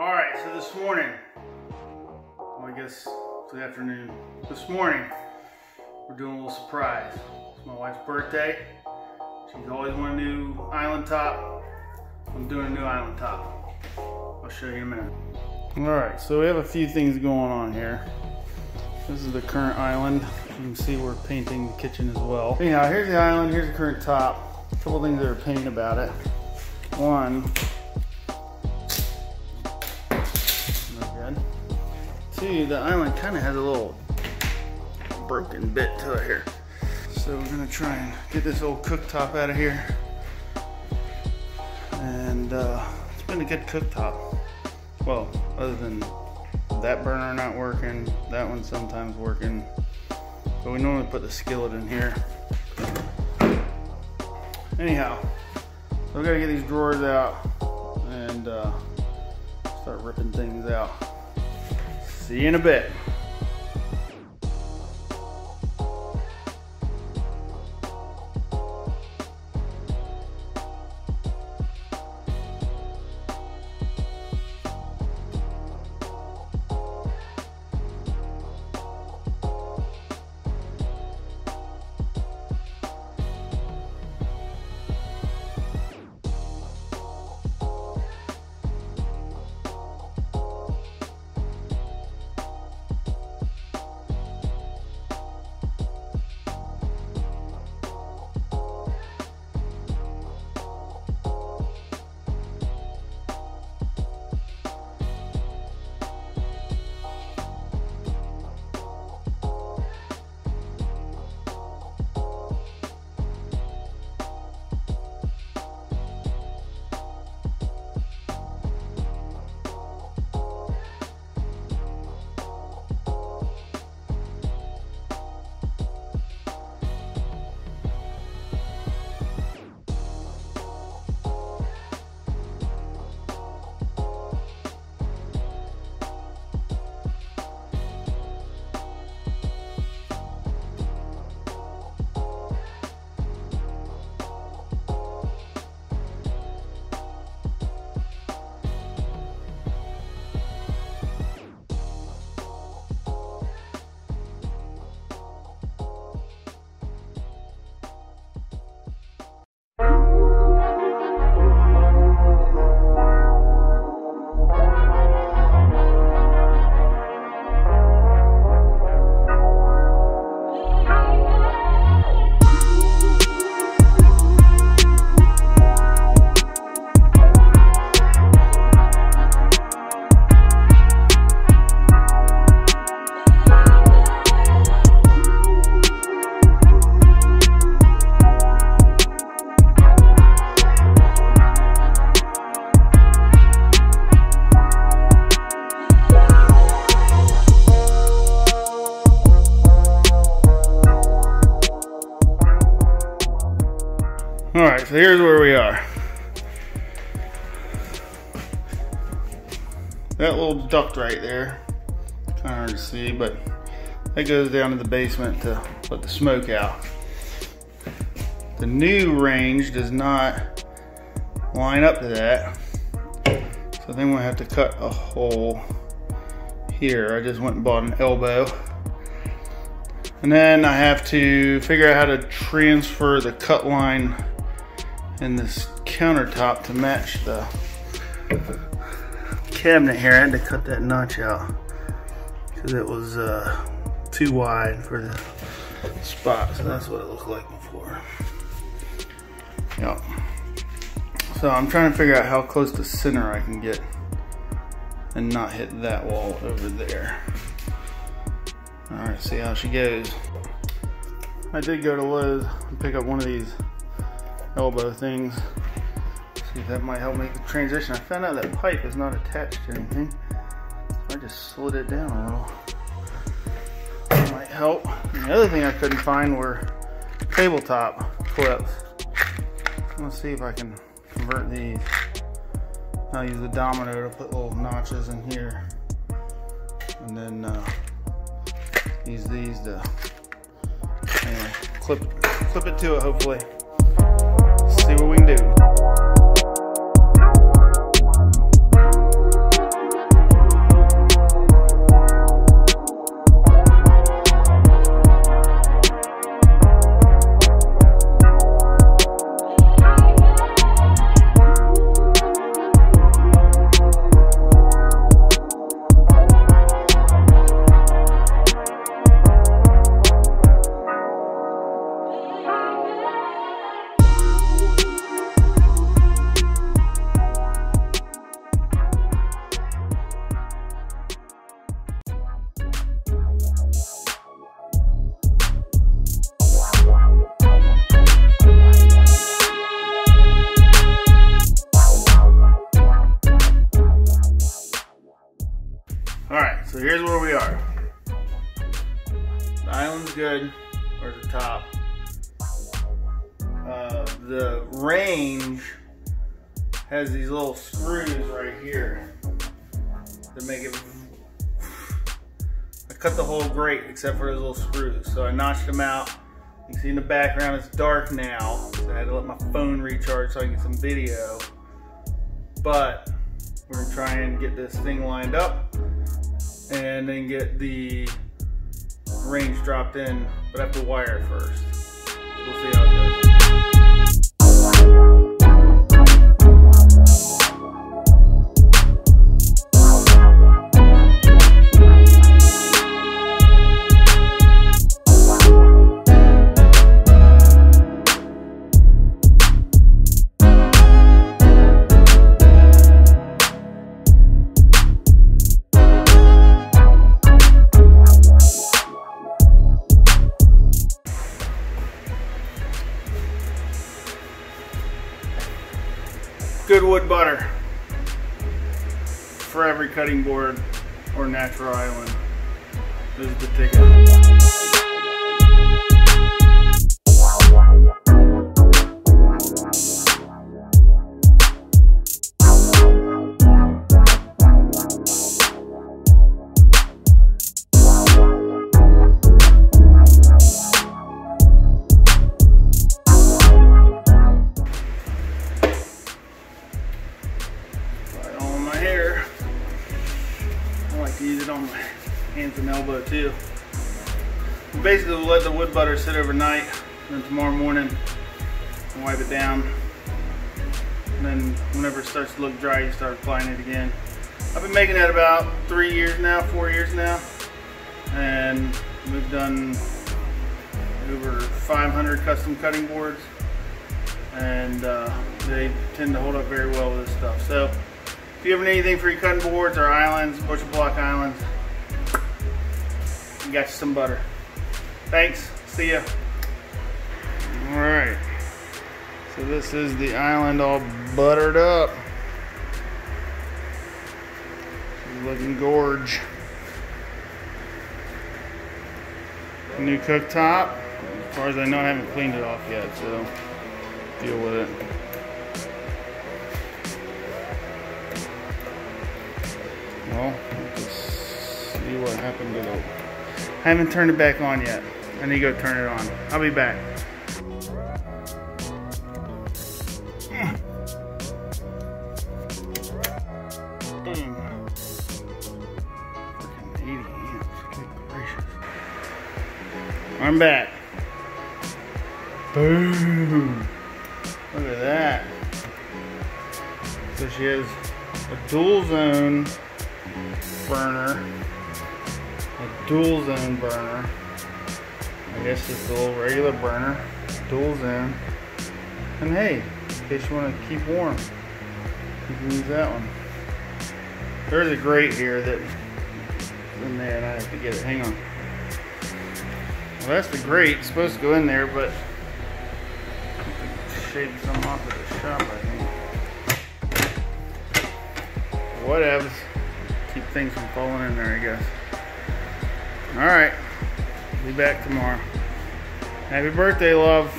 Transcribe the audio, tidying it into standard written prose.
Alright, so this morning, well, I guess it's the afternoon. This morning, we're doing a little surprise. It's my wife's birthday. She's always wanted a new island top. I'm doing a new island top. I'll show you in a minute. Alright, so we have a few things going on here. This is the current island. You can see we're painting the kitchen as well. Anyhow, here's the island, here's the current top. A couple things that are painted about it. One, two, the island kind of has a little broken bit to it here. So we're gonna try and get this old cooktop out of here. And it's been a good cooktop. Well, other than that burner not working, that one's sometimes working. But we normally put the skillet in here. Anyhow, so we gotta get these drawers out and start ripping things out. See you in a bit. Alright, so here's where we are. That little duct right there, kind of hard to see, but that goes down to the basement to let the smoke out. The new range does not line up to that, so then we'll have to cut a hole here. I just went and bought an elbow. And then I have to figure out how to transfer the cut line in this countertop to match the cabinet here. I had to cut that notch out because it was too wide for the spot. So that's what it looked like before. Yep. So I'm trying to figure out how close to center I can get and not hit that wall over there. All right, see how she goes. I did go to Lowe's and pick up one of these elbow things. See if that might help make the transition. I found out that pipe is not attached to anything, so I just slid it down a little. That might help. And the other thing I couldn't find were tabletop clips. Let's see if I can convert these. I'll use the domino to put little notches in here, and then use these to anyway, clip it to it hopefully. See what we can do. here's where we are. The island's good, or the top. The range has these little screws right here that make it. I cut the whole grate except for those little screws, so I notched them out. You can see in the background it's dark now, so I had to let my phone recharge so I can get some video. But we're gonna try and get this thing lined up and then get the range dropped in, but I have to wire it first. We'll see how it goes. Good wood butter for every cutting board or natural island. This is the ticket. Use it on my hands and elbow too. Basically, we'll let the wood butter sit overnight, and then tomorrow morning I'll wipe it down. And then whenever it starts to look dry, you start applying it again. I've been making that about 3 years now, 4 years now, and we've done over 500 custom cutting boards, and they tend to hold up very well with this stuff. So if you ever need anything for your cutting boards or islands, butcher block islands, you got you some butter. Thanks, see ya. All right, so this is the island all buttered up. It's looking gorge. New cooktop. As far as I know, I haven't cleaned it off yet, so deal with it. Well, let's just see what happened to the... I haven't turned it back on yet. I need to go turn it on. I'll be back. Boom. Freaking 80 amps. Good gracious. I'm back. Boom. Look at that. So she has a dual zone burner, a dual zone burner. I guess just a little regular burner, dual zone. And hey, in case you want to keep warm, you can use that one. There's a grate here that's in there, and I have to get it. Hang on. Well, that's the grate. It's supposed to go in there, but I have to shave some off at the shop, I think. Whatevs. Keep things from falling in there, I guess. Alright. Be back tomorrow. Happy birthday, love.